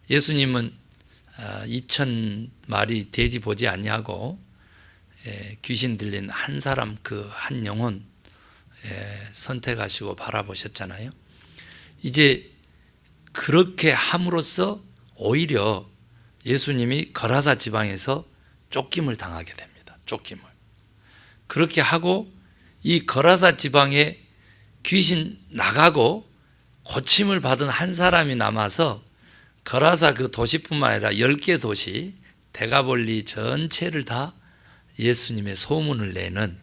예수님은 2,000마리 돼지 보지 아니하고 귀신 들린 한 사람, 그 한 영혼 선택하시고 바라보셨잖아요. 이제 그렇게 함으로써 오히려 예수님이 거라사 지방에서 쫓김을 당하게 됩니다. 쫓김을. 그렇게 하고 이 거라사 지방에 귀신 나가고 고침을 받은 한 사람이 남아서 거라사 그 도시뿐만 아니라 10개 도시 데가볼리 전체를 다 예수님의 소문을 내는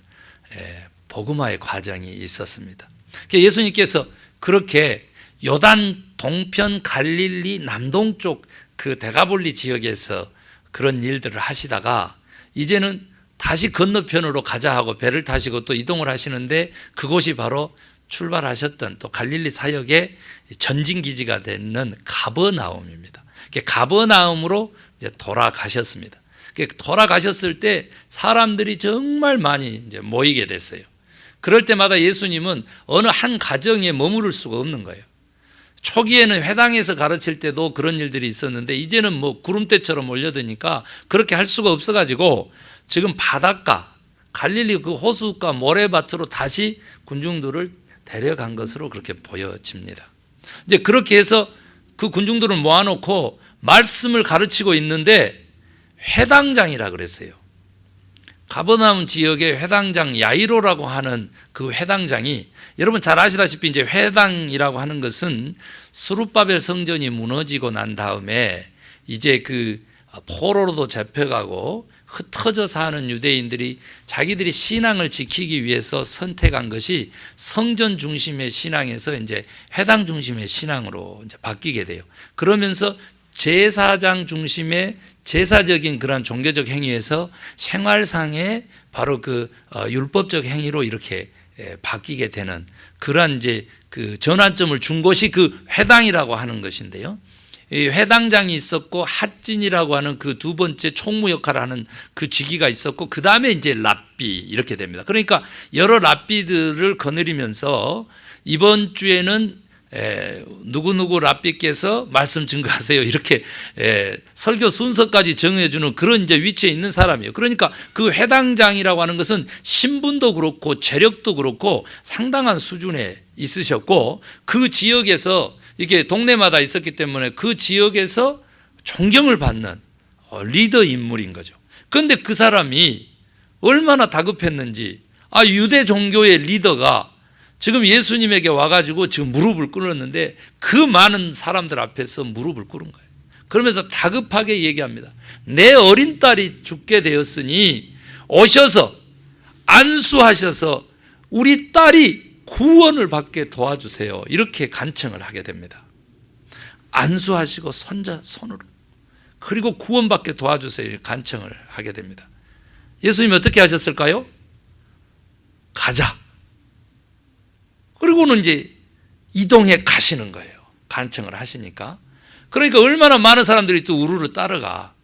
복음화의 과정이 있었습니다. 예수님께서 그렇게 요단 동편 갈릴리 남동쪽 그 데가볼리 지역에서 그런 일들을 하시다가 이제는 다시 건너편으로 가자 하고 배를 타시고 또 이동을 하시는데 그곳이 바로 출발하셨던 또 갈릴리 사역의 전진기지가 되는 가버나움입니다. 가버나움으로 이제 돌아가셨습니다. 돌아가셨을 때 사람들이 정말 많이 이제 모이게 됐어요. 그럴 때마다 예수님은 어느 한 가정에 머무를 수가 없는 거예요. 초기에는 회당에서 가르칠 때도 그런 일들이 있었는데 이제는 뭐 구름대처럼 몰려드니까 그렇게 할 수가 없어가지고 지금 바닷가, 갈릴리 그 호수가 모래밭으로 다시 군중들을 데려간 것으로 그렇게 보여집니다. 이제 그렇게 해서 그 군중들을 모아놓고 말씀을 가르치고 있는데 회당장이라 그랬어요. 가버나움 지역의 회당장 야이로라고 하는 그 회당장이, 여러분 잘 아시다시피 이제 회당이라고 하는 것은 스룹바벨 성전이 무너지고 난 다음에 이제 그 포로로도 잡혀가고 흩어져 사는 유대인들이 자기들이 신앙을 지키기 위해서 선택한 것이 성전 중심의 신앙에서 이제 회당 중심의 신앙으로 이제 바뀌게 돼요. 그러면서 제사장 중심의 제사적인 그런 종교적 행위에서 생활상의 바로 그 율법적 행위로 이렇게 바뀌게 되는 그러한 이제 그 전환점을 준 것이 그 회당이라고 하는 것인데요. 이 회당장이 있었고 핫진이라고 하는 그 두 번째 총무 역할을 하는 그 직위가 있었고 그 다음에 이제 랍비 이렇게 됩니다. 그러니까 여러 랍비들을 거느리면서 이번 주에는 누구누구 랍비께서 말씀 증거하세요 이렇게 설교 순서까지 정해주는 그런 이제 위치에 있는 사람이에요. 그러니까 그 회당장이라고 하는 것은 신분도 그렇고 재력도 그렇고 상당한 수준에 있으셨고 그 지역에서 이게 동네마다 있었기 때문에 그 지역에서 존경을 받는 리더 인물인 거죠. 그런데 그 사람이 얼마나 다급했는지 유대 종교의 리더가 지금 예수님에게 와가지고 지금 무릎을 꿇었는데 그 많은 사람들 앞에서 무릎을 꿇은 거예요. 그러면서 다급하게 얘기합니다. 내 어린 딸이 죽게 되었으니 오셔서 안수하셔서 우리 딸이 구원을 받게 도와주세요. 이렇게 간청을 하게 됩니다. 안수하시고 손으로 그리고 구원받게 도와주세요. 간청을 하게 됩니다. 예수님이 어떻게 하셨을까요? 가자. 그리고는 이제 이동해 가시는 거예요. 간청을 하시니까. 그러니까 얼마나 많은 사람들이 또 우르르 따라가.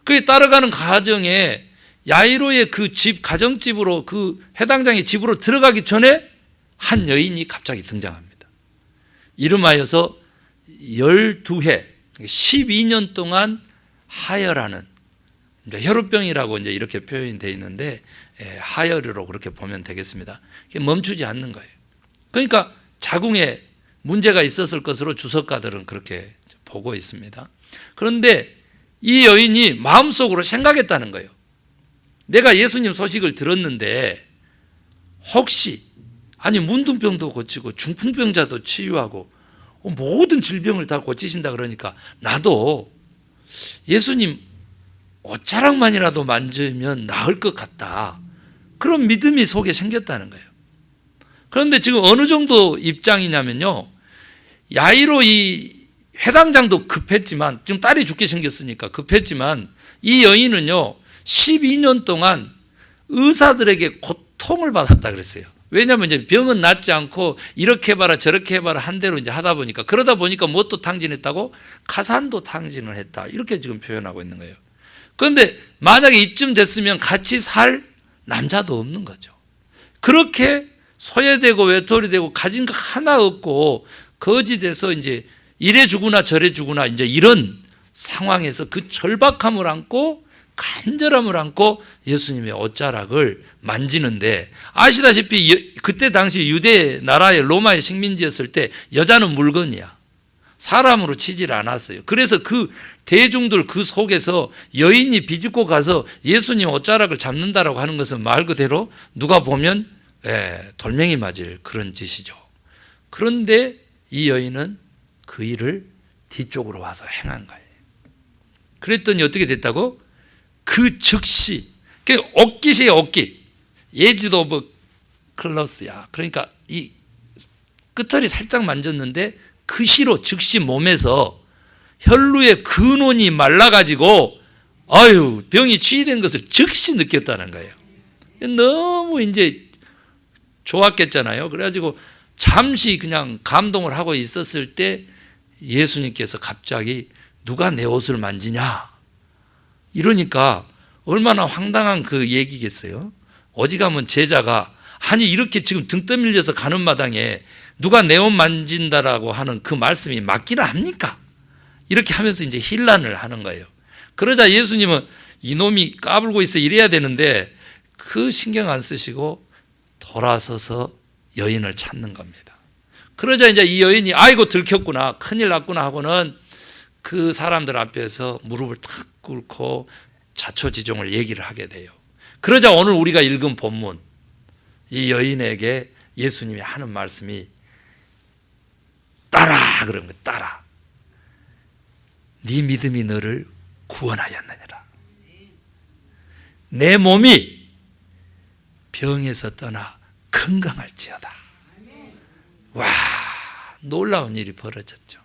그 따라가는 과정에 야이로의 그 집, 가정집으로 그 회당장의 집으로 들어가기 전에 한 여인이 갑자기 등장합니다. 이름하여서 12해, 12년 동안 하혈하는, 혈우병이라고 이제 이렇게 표현이 되어 있는데, 하혈으로 그렇게 보면 되겠습니다. 멈추지 않는 거예요. 그러니까 자궁에 문제가 있었을 것으로 주석가들은 그렇게 보고 있습니다. 그런데 이 여인이 마음속으로 생각했다는 거예요. 내가 예수님 소식을 들었는데 혹시 문둥병도 고치고 중풍병자도 치유하고 모든 질병을 다 고치신다 그러니까 나도 예수님 옷자락만이라도 만지면 나을 것 같다. 그런 믿음이 속에 생겼다는 거예요. 그런데 지금 어느 정도 입장이냐면요. 야이로 이 회당장도 급했지만 지금 딸이 죽게 생겼으니까 급했지만 이 여인은요 12년 동안 의사들에게 고통을 받았다 그랬어요. 왜냐하면 이제 병은 낫지 않고 이렇게 해봐라 저렇게 해봐라 한 대로 이제 하다 보니까 그러다 보니까 뭣도 탕진했다고 가산도 탕진을 했다 이렇게 지금 표현하고 있는 거예요. 그런데 만약에 이쯤 됐으면 같이 살 남자도 없는 거죠. 그렇게 소외되고 외톨이되고 가진 거 하나 없고 거지돼서 이제 이래 주구나 저래 주구나 이제 이런 상황에서 그 절박함을 안고 간절함을 안고 예수님의 옷자락을 만지는데, 아시다시피 그때 당시 유대 나라의 로마의 식민지였을 때 여자는 물건이야. 사람으로 치질 않았어요. 그래서 그 대중들 그 속에서 여인이 비집고 가서 예수님 옷자락을 잡는다라고 하는 것은 말 그대로 누가 보면 돌멩이 맞을 그런 짓이죠. 그런데 이 여인은 그 일을 뒤쪽으로 와서 행한 거예요. 그랬더니 어떻게 됐다고? 그 즉시, 옷깃이에요, 옷깃. 예지도 오브 클러스야. 그러니까 이 끝털이 살짝 만졌는데 그 시로 즉시 몸에서 혈루의 근원이 말라가지고 병이 치유된 것을 즉시 느꼈다는 거예요. 너무 이제 좋았겠잖아요. 그래가지고 잠시 그냥 감동을 하고 있었을 때 예수님께서 갑자기 누가 내 옷을 만지냐 이러니까 얼마나 황당한 그 얘기겠어요. 어지간하면 제자가 아니 이렇게 지금 등 떠밀려서 가는 마당에 누가 내 옷 만진다라고 하는 그 말씀이 맞기나 합니까? 이렇게 하면서 이제 힐난을 하는 거예요. 그러자 예수님은 이놈이 까불고 있어 이래야 되는데 그 신경 안 쓰시고 돌아서서 여인을 찾는 겁니다. 그러자 이제 이 여인이 아이고 들켰구나 큰일 났구나 하고는 그 사람들 앞에서 무릎을 탁 꿇고 자초지종을 얘기를 하게 돼요. 그러자 오늘 우리가 읽은 본문, 이 여인에게 예수님이 하는 말씀이 따라 그런 거예요. 따라. 네 믿음이 너를 구원하였느니라. 내 몸이 병에서 떠나 건강할지어다. 와, 놀라운 일이 벌어졌죠.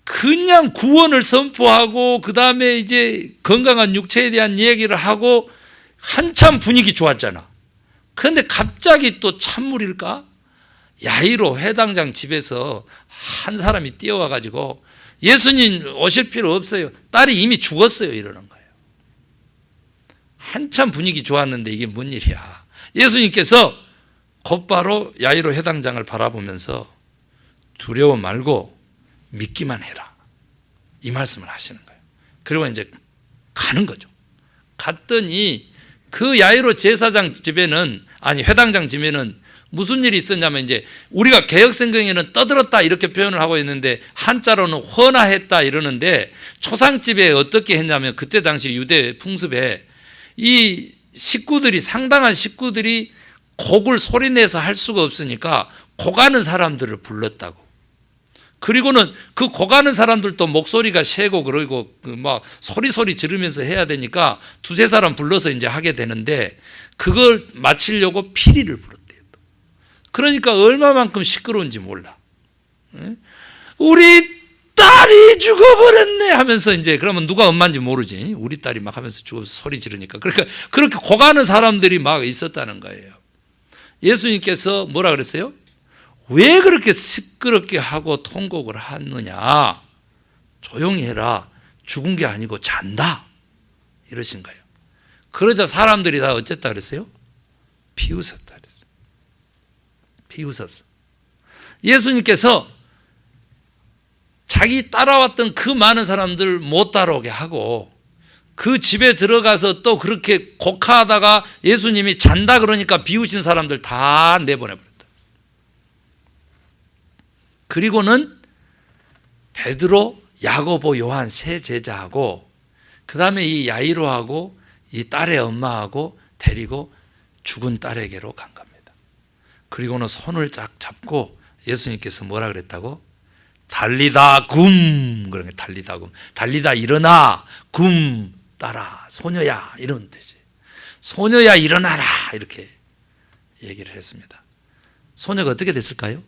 그냥 구원을 선포하고 그 다음에 이제 건강한 육체에 대한 얘기를 하고 한참 분위기 좋았잖아. 그런데 갑자기 또 찬물일까? 야이로 회당장 집에서 한 사람이 뛰어와가지고 예수님 오실 필요 없어요. 딸이 이미 죽었어요. 이러는 거예요. 한참 분위기 좋았는데 이게 뭔 일이야. 예수님께서 곧바로 야이로 회당장을 바라보면서 두려워 말고 믿기만 해라. 이 말씀을 하시는 거예요. 그리고 이제 가는 거죠. 갔더니 그 야이로 제사장 집에는, 아니 회당장 집에는 무슨 일이 있었냐면 이제 우리가 개역성경에는 떠들었다 이렇게 표현을 하고 있는데 한자로는 헌화했다 이러는데 초상집에 어떻게 했냐면 그때 당시 유대 풍습에 이 식구들이, 상당한 식구들이 곡을 소리내서 할 수가 없으니까 곡하는 사람들을 불렀다고. 그리고는 그 곡하는 사람들도 목소리가 세고 그러고 막 소리 지르면서 해야 되니까 두세 사람 불러서 이제 하게 되는데 그걸 마치려고 피리를 불렀대요. 그러니까 얼마만큼 시끄러운지 몰라. 우리 딸이 죽어버렸네 하면서 이제 그러면 누가 엄마인지 모르지. 우리 딸이 막 하면서 죽어서 소리 지르니까. 그러니까 그렇게 곡하는 사람들이 막 있었다는 거예요. 예수님께서 뭐라 그랬어요? 왜 그렇게 시끄럽게 하고 통곡을 하느냐? 조용히 해라. 죽은 게 아니고 잔다. 이러신 거예요. 그러자 사람들이 다 어쨌다 그랬어요? 비웃었다 그랬어요. 비웃었어. 예수님께서 자기 따라왔던 그 많은 사람들 못 따라오게 하고 그 집에 들어가서 또 그렇게 곡하다가 예수님이 잔다 그러니까 비웃신 사람들 다 내보내버렸다. 그리고는 베드로, 야고보, 요한 세 제자하고 그 다음에 이 야이로하고 이 딸의 엄마하고 데리고 죽은 딸에게로 간 겁니다. 그리고는 손을 쫙 잡고 예수님께서 뭐라 그랬다고? 달리다 굼. 그런 게 달리다 굼. 달리다 일어나. 굼 따라. 소녀야. 이런 뜻이. 소녀야 일어나라. 이렇게 얘기를 했습니다. 소녀가 어떻게 됐을까요?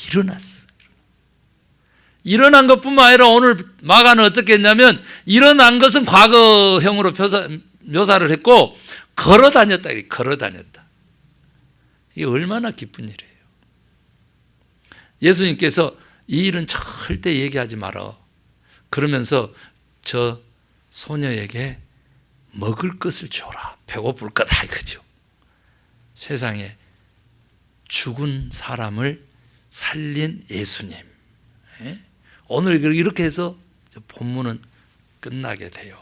일어났어. 일어난 것뿐만 아니라 오늘 마가는 어떻게 했냐면 일어난 것은 과거형으로 묘사를 했고 걸어 다녔다. 걸어 다녔다. 이게 얼마나 기쁜 일이에요. 예수님께서 이 일은 절대 얘기하지 마라. 그러면서 저 소녀에게 먹을 것을 줘라. 배고플 거다 이거죠. 세상에 죽은 사람을 살린 예수님. 오늘 이렇게 해서 본문은 끝나게 돼요.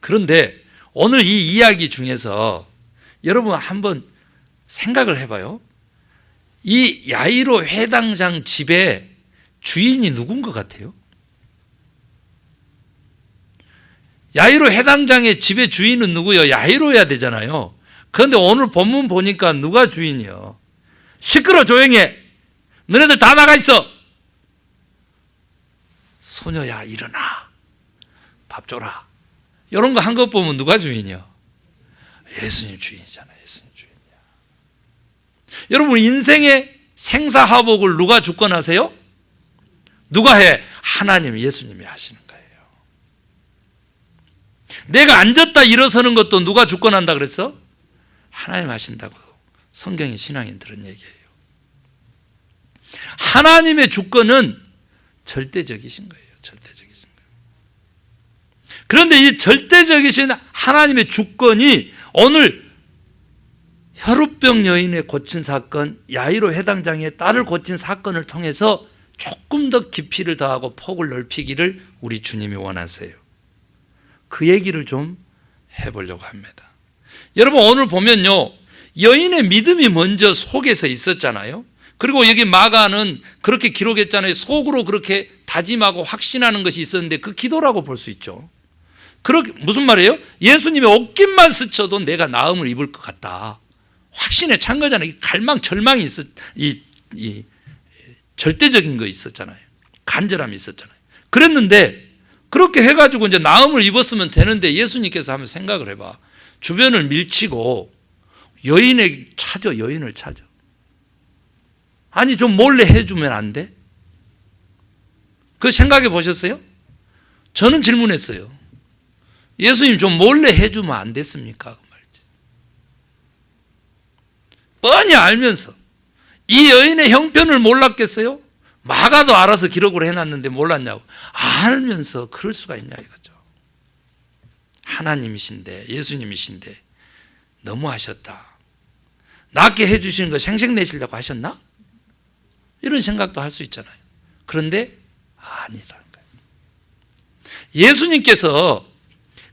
그런데 오늘 이 이야기 중에서 여러분 한번 생각을 해봐요. 이 야이로 회당장 집의 주인이 누군 것 같아요? 야이로 회당장의 집의 주인은 누구요? 야이로여야 되잖아요. 그런데 오늘 본문 보니까 누가 주인이요? 시끄러, 조용해. 너네들 다 나가 있어. 소녀야 일어나, 밥 줘라. 이런 거 한 것 보면 누가 주인이요? 예수님 주인이잖아요. 예수님 주인이야. 여러분 인생의 생사화복을 누가 주권하세요? 누가 해? 하나님, 예수님이 하시는 거예요. 내가 앉았다 일어서는 것도 누가 주권한다 그랬어? 하나님 하신다고 성경의 신앙인들은 얘기해요. 하나님의 주권은 절대적이신 거예요. 절대적이신 거예요. 그런데 이 절대적이신 하나님의 주권이 오늘 혈우병 여인의 고친 사건, 야이로 회당장의 딸을 고친 사건을 통해서 조금 더 깊이를 더하고 폭을 넓히기를 우리 주님이 원하세요. 그 얘기를 좀 해보려고 합니다. 여러분 오늘 보면요, 여인의 믿음이 먼저 속에서 있었잖아요. 그리고 여기 마가는 그렇게 기록했잖아요. 속으로 그렇게 다짐하고 확신하는 것이 있었는데 그 기도라고 볼 수 있죠. 그렇게 무슨 말이에요? 예수님의 옷깃만 스쳐도 내가 나음을 입을 것 같다. 확신에 찬 거잖아요. 갈망, 절망이 이 절대적인 거 있었잖아요. 간절함이 있었잖아요. 그랬는데 그렇게 해가지고 이제 나음을 입었으면 되는데 예수님께서 한번 생각을 해봐. 주변을 밀치고 여인을 찾아. 아니 좀 몰래 해주면 안 돼? 그 생각해 보셨어요? 저는 질문했어요. 예수님 좀 몰래 해주면 안 됐습니까? 그 말이지. 뻔히 알면서 이 여인의 형편을 몰랐겠어요? 마가도 알아서 기록을 해놨는데 몰랐냐고. 알면서 그럴 수가 있냐 이거죠. 하나님이신데, 예수님이신데 너무하셨다. 낫게 해주시는 거 생색내시려고 하셨나? 이런 생각도 할 수 있잖아요. 그런데 아니라는 거예요. 예수님께서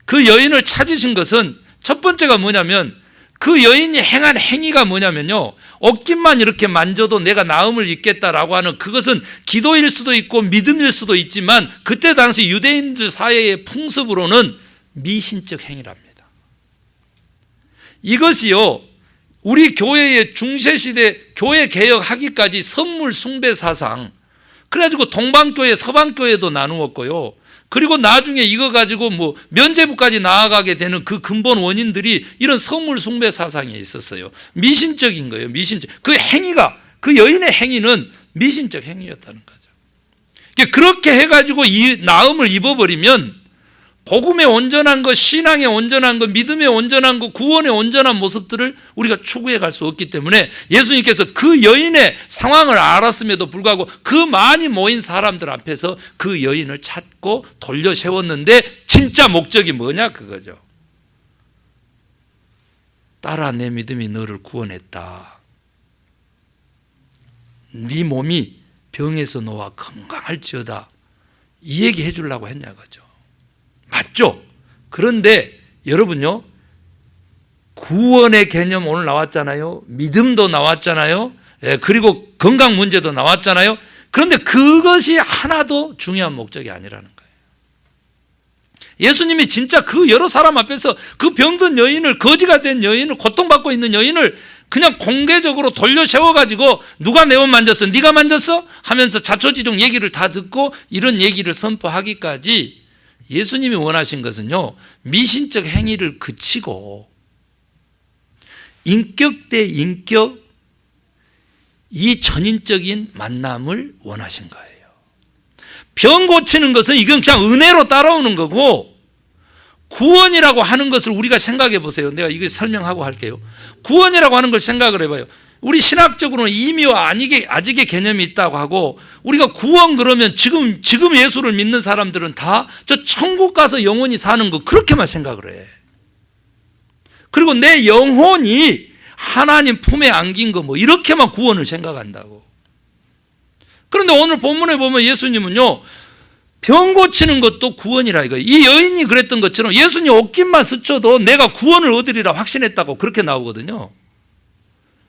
그 여인을 찾으신 것은 첫 번째가 뭐냐면 그 여인이 행한 행위가 뭐냐면요, 옷깃만 이렇게 만져도 내가 나음을 입겠다라고 하는 그것은 기도일 수도 있고 믿음일 수도 있지만 그때 당시 유대인들 사회의 풍습으로는 미신적 행위랍니다. 이것이요, 우리 교회의 중세시대 교회 개혁하기까지 선물 숭배 사상, 그래가지고 동방교회 서방교회도 나누었고요, 그리고 나중에 이거 가지고 뭐 면죄부까지 나아가게 되는 그 근본 원인들이 이런 선물 숭배 사상에 있었어요. 미신적인 거예요. 미신적. 그 행위가, 그 여인의 행위는 미신적 행위였다는 거죠. 그렇게 해가지고 이 나음을 입어버리면 복음의 온전한 것, 신앙의 온전한 것, 믿음의 온전한 것, 구원의 온전한 모습들을 우리가 추구해 갈 수 없기 때문에 예수님께서 그 여인의 상황을 알았음에도 불구하고 그 많이 모인 사람들 앞에서 그 여인을 찾고 돌려 세웠는데 진짜 목적이 뭐냐 그거죠. 딸아, 내 믿음이 너를 구원했다. 네 몸이 병에서 놓아 건강할지어다. 이 얘기 해주려고 했냐 그죠. 맞죠? 그런데 여러분요, 구원의 개념 오늘 나왔잖아요. 믿음도 나왔잖아요. 그리고 건강 문제도 나왔잖아요. 그런데 그것이 하나도 중요한 목적이 아니라는 거예요. 예수님이 진짜 그 여러 사람 앞에서 그 병든 여인을, 거지가 된 여인을, 고통받고 있는 여인을 그냥 공개적으로 돌려 세워가지고 누가 내 옷 만졌어? 네가 만졌어? 하면서 자초지종 얘기를 다 듣고 이런 얘기를 선포하기까지 예수님이 원하신 것은요, 미신적 행위를 그치고 인격 대 인격 이 전인적인 만남을 원하신 거예요. 병 고치는 것은 이건 그냥 은혜로 따라오는 거고, 구원이라고 하는 것을 우리가 생각해 보세요. 내가 이거 설명하고 할게요. 구원이라고 하는 걸 생각을 해봐요. 우리 신학적으로는 임의와 아직의 개념이 있다고 하고, 우리가 구원 그러면 지금 예수를 믿는 사람들은 다 저 천국 가서 영원히 사는 거 그렇게만 생각을 해. 그리고 내 영혼이 하나님 품에 안긴 거 뭐 이렇게만 구원을 생각한다고. 그런데 오늘 본문에 보면 예수님은요, 병 고치는 것도 구원이라 이거예요. 이 여인이 그랬던 것처럼 예수님 옷깃만 스쳐도 내가 구원을 얻으리라 확신했다고 그렇게 나오거든요.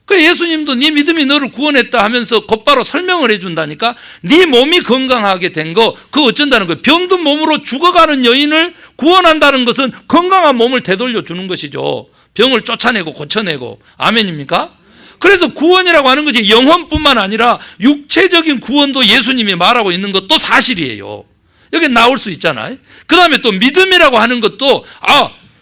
그 예수님도 네 믿음이 너를 구원했다 하면서 곧바로 설명을 해준다니까. 네 몸이 건강하게 된 거, 그거 어쩐다는 거예요. 병든 몸으로 죽어가는 여인을 구원한다는 것은 건강한 몸을 되돌려 주는 것이죠. 병을 쫓아내고 고쳐내고. 아멘입니까? 그래서 구원이라고 하는 것이 영혼뿐만 아니라 육체적인 구원도 예수님이 말하고 있는 것도 사실이에요. 여기 나올 수 있잖아요. 그 다음에 또 믿음이라고 하는 것도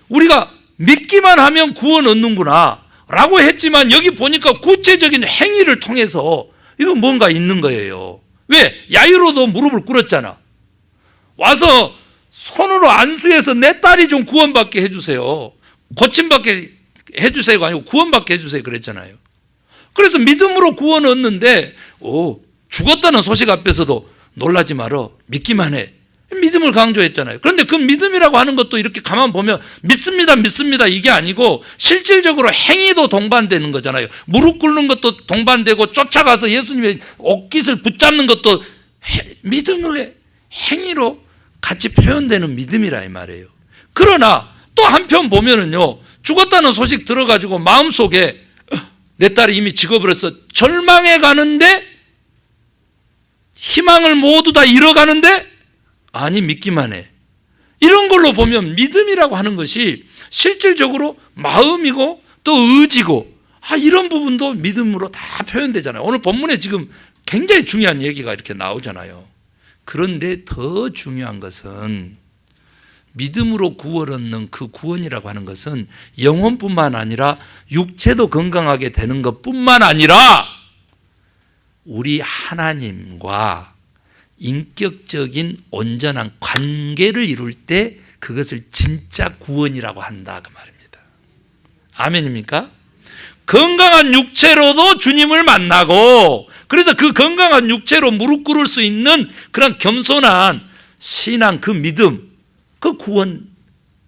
우리가 믿기만 하면 구원 얻는구나 라고 했지만 여기 보니까 구체적인 행위를 통해서 이거 뭔가 있는 거예요. 왜? 야이로도 무릎을 꿇었잖아. 와서 손으로 안수해서 내 딸이 좀 구원받게 해주세요. 고침받게 해주세요가 아니고 구원받게 해주세요 그랬잖아요. 그래서 믿음으로 구원 얻는데 죽었다는 소식 앞에서도 놀라지 말어, 믿기만 해, 믿음을 강조했잖아요. 그런데 그 믿음이라고 하는 것도 이렇게 가만 보면 믿습니다 이게 아니고 실질적으로 행위도 동반되는 거잖아요. 무릎 꿇는 것도 동반되고 쫓아가서 예수님의 옷깃을 붙잡는 것도 믿음의 행위로 같이 표현되는 믿음이라 이 말이에요. 그러나 또 한편 보면은요, 죽었다는 소식 들어가지고 마음속에 내 딸이 이미 죽어버렸어, 절망해 가는데, 희망을 모두 다 잃어가는데 아니 믿기만 해. 이런 걸로 보면 믿음이라고 하는 것이 실질적으로 마음이고 또 의지고 이런 부분도 믿음으로 다 표현되잖아요. 오늘 본문에 지금 굉장히 중요한 얘기가 이렇게 나오잖아요. 그런데 더 중요한 것은 믿음으로 구원 얻는 그 구원이라고 하는 것은 영혼뿐만 아니라 육체도 건강하게 되는 것뿐만 아니라 우리 하나님과 인격적인 온전한 관계를 이룰 때 그것을 진짜 구원이라고 한다 그 말입니다. 아멘입니까? 건강한 육체로도 주님을 만나고, 그래서 그 건강한 육체로 무릎 꿇을 수 있는 그런 겸손한 신앙, 그 믿음, 그 구원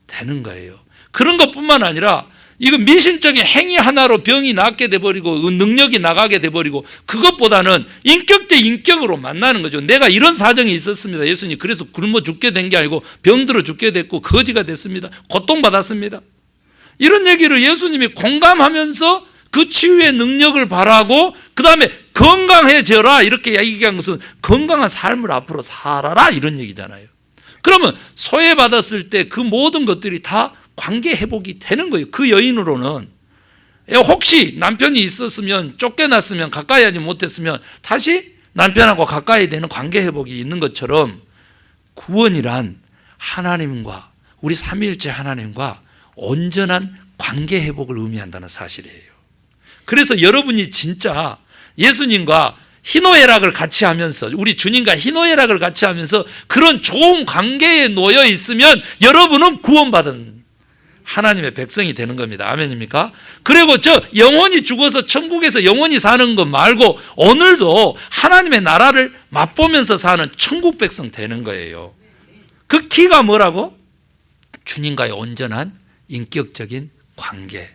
되는 거예요. 그런 것뿐만 아니라 이거 미신적인 행위 하나로 병이 낫게 돼버리고 능력이 나가게 돼버리고, 그것보다는 인격 대 인격으로 만나는 거죠. 내가 이런 사정이 있었습니다. 예수님 그래서 굶어 죽게 된 게 아니고 병들어 죽게 됐고 거지가 됐습니다. 고통받았습니다. 이런 얘기를 예수님이 공감하면서 그 치유의 능력을 바라고 그 다음에 건강해져라 이렇게 얘기한 것은 건강한 삶을 앞으로 살아라 이런 얘기잖아요. 그러면 소외받았을 때 그 모든 것들이 다 관계 회복이 되는 거예요. 그 여인으로는 혹시 남편이 있었으면, 쫓겨났으면, 가까이 하지 못했으면 다시 남편하고 가까이 되는 관계 회복이 있는 것처럼 구원이란 하나님과, 우리 삼위일체 하나님과 온전한 관계 회복을 의미한다는 사실이에요. 그래서 여러분이 진짜 예수님과 희노애락을 같이 하면서, 우리 주님과 희노애락을 같이 하면서 그런 좋은 관계에 놓여 있으면 여러분은 구원받은 하나님의 백성이 되는 겁니다. 아멘입니까? 그리고 영원히 죽어서 천국에서 영원히 사는 것 말고 오늘도 하나님의 나라를 맛보면서 사는 천국 백성 되는 거예요. 그 키가 뭐라고? 주님과의 온전한 인격적인 관계,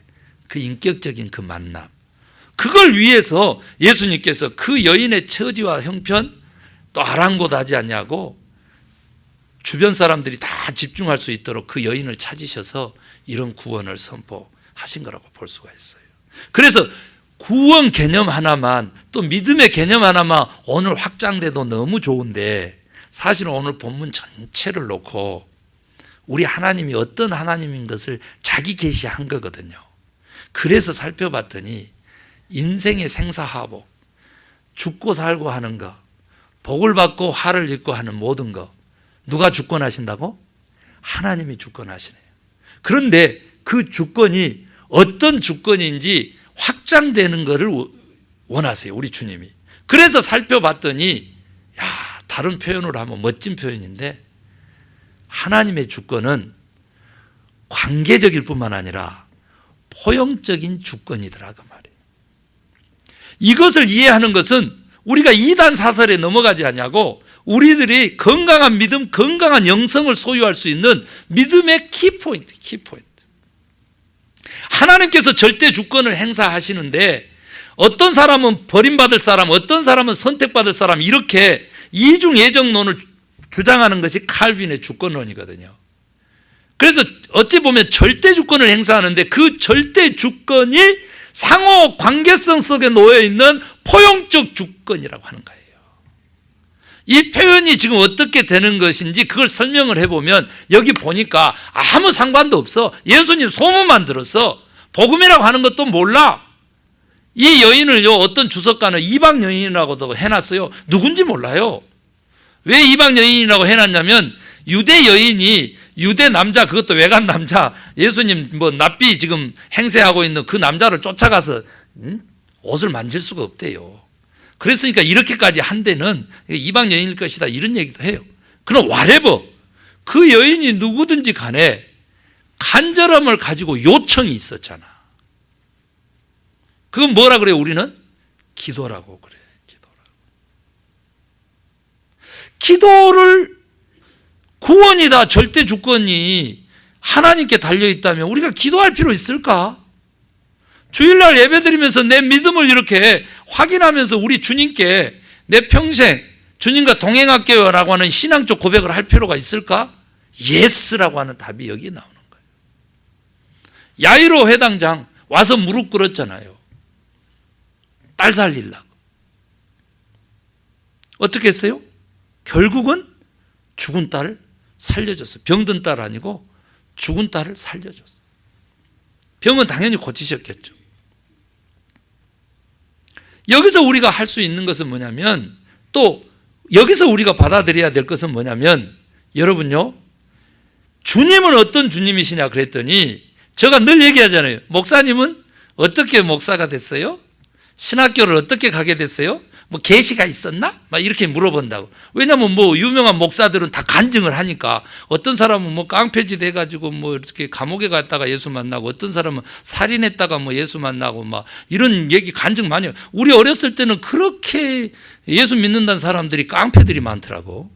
그 인격적인 그 만남. 그걸 위해서 예수님께서 그 여인의 처지와 형편 또 아랑곳하지 않냐고 주변 사람들이 다 집중할 수 있도록 그 여인을 찾으셔서 이런 구원을 선포하신 거라고 볼 수가 있어요. 그래서 구원 개념 하나만, 또 믿음의 개념 하나만 오늘 확장돼도 너무 좋은데, 사실은 오늘 본문 전체를 놓고 우리 하나님이 어떤 하나님인 것을 자기 계시한 거거든요. 그래서 살펴봤더니 인생의 생사화복, 죽고 살고 하는 거, 복을 받고 화를 입고 하는 모든 거, 누가 주권하신다고? 하나님이 주권하시네요. 그런데 그 주권이 어떤 주권인지 확장되는 것을 원하세요, 우리 주님이. 그래서 살펴봤더니 다른 표현으로 하면 멋진 표현인데, 하나님의 주권은 관계적일 뿐만 아니라 포용적인 주권이더라 그 말이에요. 이것을 이해하는 것은 우리가 이단 사설에 넘어가지 않냐고, 우리들이 건강한 믿음, 건강한 영성을 소유할 수 있는 믿음의 키포인트. 하나님께서 절대 주권을 행사하시는데 어떤 사람은 버림받을 사람, 어떤 사람은 선택받을 사람, 이렇게 이중예정론을 주장하는 것이 칼빈의 주권론이거든요. 그래서 어찌 보면 절대 주권을 행사하는데 그 절대 주권이 상호 관계성 속에 놓여 있는 포용적 주권이라고 하는 거예요. 이 표현이 지금 어떻게 되는 것인지 그걸 설명을 해보면 여기 보니까 아무 상관도 없어. 예수님 소문만 들었어. 복음이라고 하는 것도 몰라. 이 여인을요, 어떤 주석가는 이방 여인이라고도 해놨어요. 누군지 몰라요. 왜 이방 여인이라고 해놨냐면 유대 여인이 유대 남자, 그것도 외간 남자, 예수님 뭐 납비 지금 행세하고 있는 그 남자를 쫓아가서 옷을 만질 수가 없대요. 그랬으니까 이렇게까지 한 데는 이방 여인일 것이다, 이런 얘기도 해요. 그럼 whatever, 그 여인이 누구든지 간에 간절함을 가지고 요청이 있었잖아. 그건 뭐라 그래요? 우리는 기도라고 그래. 기도를 구원이다, 절대 주권이 하나님께 달려있다면 우리가 기도할 필요 있을까? 주일날 예배드리면서 내 믿음을 이렇게 확인하면서 우리 주님께 내 평생 주님과 동행할게요 라고 하는 신앙적 고백을 할 필요가 있을까? 예스라고 하는 답이 여기 나오는 거예요. 야이로 회당장 와서 무릎 꿇었잖아요. 딸 살리려고. 어떻게 했어요? 결국은 죽은 딸을 살려줬어요. 병든 딸 아니고 죽은 딸을 살려줬어요. 병은 당연히 고치셨겠죠. 여기서 우리가 할 수 있는 것은 뭐냐면, 또 여기서 우리가 받아들여야 될 것은 뭐냐면, 여러분요, 주님은 어떤 주님이시냐 그랬더니 제가 늘 얘기하잖아요. 목사님은 어떻게 목사가 됐어요? 신학교를 어떻게 가게 됐어요? 뭐 계시가 있었나? 막 이렇게 물어본다고. 왜냐면 뭐 유명한 목사들은 다 간증을 하니까, 어떤 사람은 뭐 깡패짓 해가지고 뭐 이렇게 감옥에 갔다가 예수 만나고, 어떤 사람은 살인했다가 뭐 예수 만나고 막 이런 얘기 간증 많이 해요. 우리 어렸을 때는 그렇게 예수 믿는다는 사람들이 깡패들이 많더라고.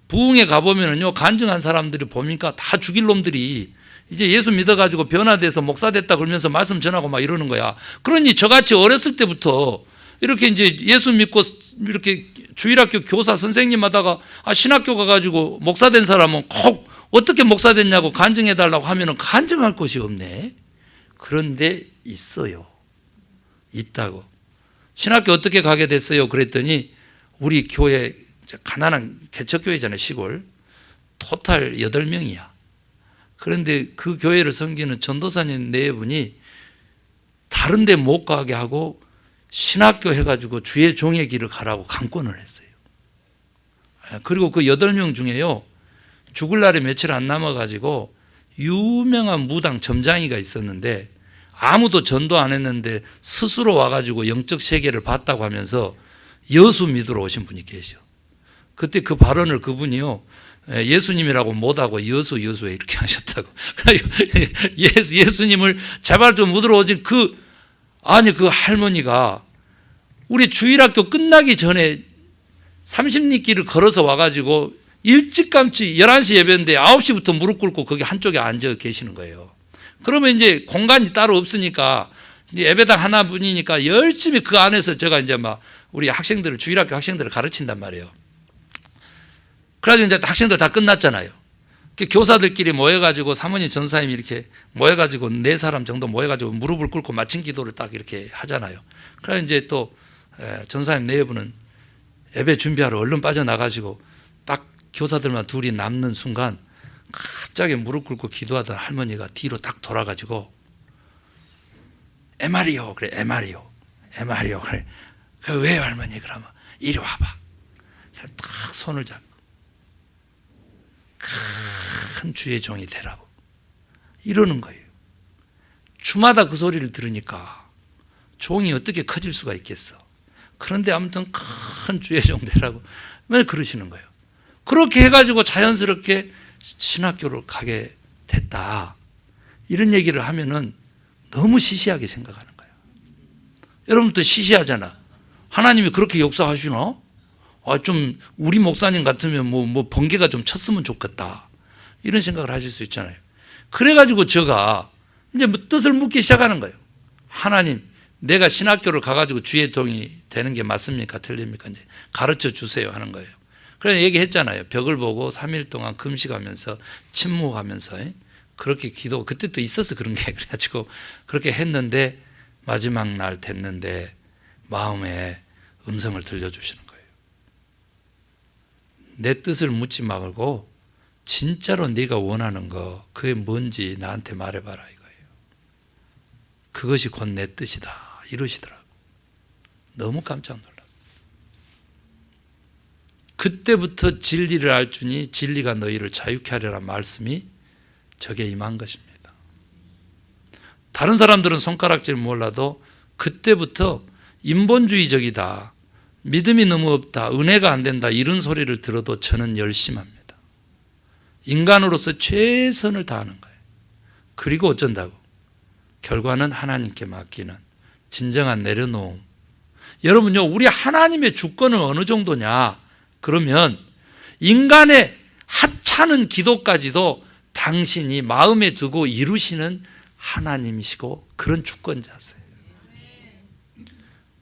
부흥에 가보면은요, 간증한 사람들이 보니까 다 죽일 놈들이 이제 예수 믿어가지고 변화돼서 목사 됐다 그러면서 말씀 전하고 막 이러는 거야. 그러니 저같이 어렸을 때부터 이렇게 이제 예수 믿고 이렇게 주일학교 교사 선생님 하다가 신학교 가가지고 목사 된 사람은 꼭 어떻게 목사 됐냐고 간증해달라고 하면은 간증할 곳이 없네. 그런데 있어요. 있다고. 신학교 어떻게 가게 됐어요? 그랬더니 우리 교회, 가난한 개척교회잖아요, 시골. 토탈 8명이야. 그런데 그 교회를 섬기는 전도사님 4분이 다른 데 못 가게 하고 신학교 해가지고 주의 종의 길을 가라고 강권을 했어요. 그리고 그 8명 중에요, 죽을 날이 며칠 안 남아가지고 유명한 무당 점장이가 있었는데 아무도 전도 안 했는데 스스로 와가지고 영적 세계를 봤다고 하면서 여수 믿으러 오신 분이 계셔. 그때 그 발언을 그분이요, 예수님이라고 못하고 여수에 이렇게 하셨다고. 예수님을 제발 좀 믿으러 오지. 그 할머니가 우리 주일학교 끝나기 전에 30리길을 걸어서 와가지고 일찌감치 11시 예배인데 9시부터 무릎 꿇고 거기 한쪽에 앉아 계시는 거예요. 그러면 이제 공간이 따로 없으니까 예배당 하나뿐이니까 열심히 그 안에서 제가 이제 막 우리 학생들을, 주일학교 학생들을 가르친단 말이에요. 그래가지고 이제 학생들 다 끝났잖아요. 교사들끼리 모여가지고 사모님 전사님이 이렇게 모여가지고 4사람 정도 모여가지고 무릎을 꿇고 마친 기도를 딱 이렇게 하잖아요. 그래서 이제 또 전사님 4분은 예배 준비하러 얼른 빠져나가시고 딱 교사들만 둘이 남는 순간 갑자기 무릎 꿇고 기도하던 할머니가 뒤로 딱 돌아가지고 에마리오 그래. 에마리오 그래. 왜요 할머니? 그러면 이리 와봐. 딱 손을 잡고 큰 주의 종이 되라고 이러는 거예요. 주마다 그 소리를 들으니까 종이 어떻게 커질 수가 있겠어. 그런데 아무튼 큰 주의 종 되라고 왜 그러시는 거예요. 그렇게 해가지고 자연스럽게 신학교를 가게 됐다, 이런 얘기를 하면은 너무 시시하게 생각하는 거예요. 여러분도 시시하잖아. 하나님이 그렇게 역사하시나? 좀 우리 목사님 같으면 뭐 번개가 좀 쳤으면 좋겠다, 이런 생각을 하실 수 있잖아요. 그래가지고 제가 이제 뜻을 묻기 시작하는 거예요. 하나님, 내가 신학교를 가가지고 주예통이 되는 게 맞습니까? 틀립니까? 이제 가르쳐 주세요 하는 거예요. 그래서 얘기했잖아요. 벽을 보고 3일 동안 금식하면서 침묵하면서 그렇게 기도, 그때 또 있었어 그런 게. 그래가지고 그렇게 했는데 마지막 날 됐는데 마음에 음성을 들려주시는 거예요. 내 뜻을 묻지 말고 진짜로 네가 원하는 거 그게 뭔지 나한테 말해봐라 이거예요. 그것이 곧 내 뜻이다 이러시더라고. 너무 깜짝 놀랐어요. 그때부터 진리를 알주니 진리가 너희를 자유케 하리라는 말씀이 저게 임한 것입니다. 다른 사람들은 손가락질 몰라도 그때부터 인본주의적이다, 믿음이 너무 없다, 은혜가 안 된다 이런 소리를 들어도 저는 열심합니다. 인간으로서 최선을 다하는 거예요. 그리고 어쩐다고? 결과는 하나님께 맡기는 진정한 내려놓음. 여러분요, 우리 하나님의 주권은 어느 정도냐? 그러면 인간의 하찮은 기도까지도 당신이 마음에 두고 이루시는 하나님이시고 그런 주권자세요.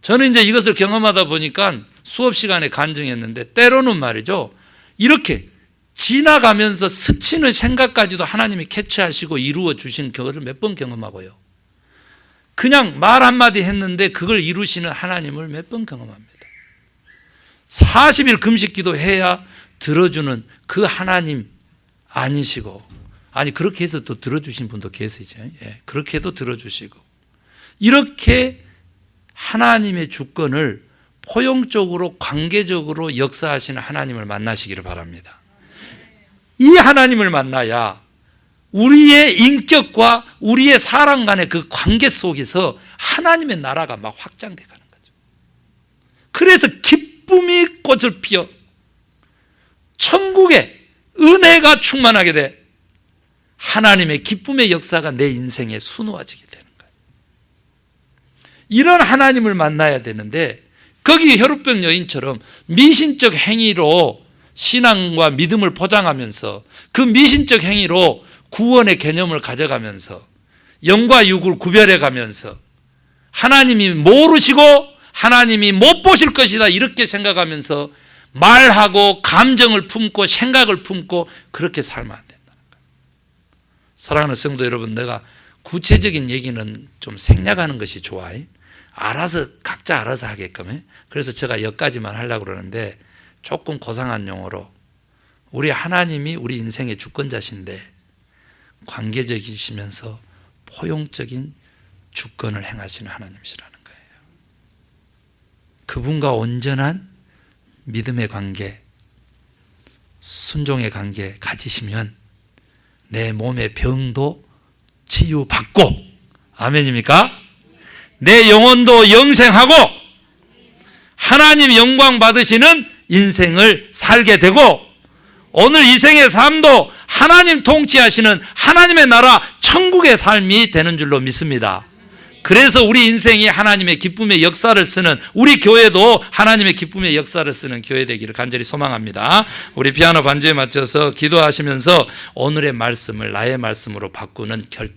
저는 이제 이것을 경험하다 보니까 수업 시간에 간증했는데 때로는 말이죠, 이렇게 지나가면서 스치는 생각까지도 하나님이 캐치하시고 이루어 주신 그것을 몇 번 경험하고요, 그냥 말 한마디 했는데 그걸 이루시는 하나님을 몇 번 경험합니다. 40일 금식기도 해야 들어주는 그 하나님 아니시고, 아니 그렇게 해서 또 들어주신 분도 계시죠. 예, 그렇게 해도 들어주시고, 이렇게 하나님의 주권을 포용적으로 관계적으로 역사하시는 하나님을 만나시기를 바랍니다. 이 하나님을 만나야 우리의 인격과 우리의 사람 간의 그 관계 속에서 하나님의 나라가 막 확장돼 가는 거죠. 그래서 기쁨이 꽃을 피워 천국의 은혜가 충만하게 돼 하나님의 기쁨의 역사가 내 인생에 수놓아지게 되는 거예요. 이런 하나님을 만나야 되는데 거기 혈루병 여인처럼 미신적 행위로 신앙과 믿음을 포장하면서 그 미신적 행위로 구원의 개념을 가져가면서 영과 육을 구별해 가면서 하나님이 모르시고 하나님이 못 보실 것이다 이렇게 생각하면서 말하고 감정을 품고 생각을 품고 그렇게 살면 안 된다는 거예요. 사랑하는 성도 여러분, 내가 구체적인 얘기는 좀 생략하는 것이 좋아요. 알아서 각자 알아서 하게끔. 그래서 제가 여기까지만 하려고 그러는데 조금 고상한 용어로 우리 하나님이 우리 인생의 주권자신데 관계적이시면서 포용적인 주권을 행하시는 하나님이시라는 거예요. 그분과 온전한 믿음의 관계, 순종의 관계 가지시면 내 몸의 병도 치유받고, 아멘입니까? 내 영혼도 영생하고 하나님 영광 받으시는 인생을 살게 되고 오늘 이 생의 삶도 하나님 통치하시는 하나님의 나라 천국의 삶이 되는 줄로 믿습니다. 그래서 우리 인생이 하나님의 기쁨의 역사를 쓰는, 우리 교회도 하나님의 기쁨의 역사를 쓰는 교회 되기를 간절히 소망합니다. 우리 피아노 반주에 맞춰서 기도하시면서 오늘의 말씀을 나의 말씀으로 바꾸는 결단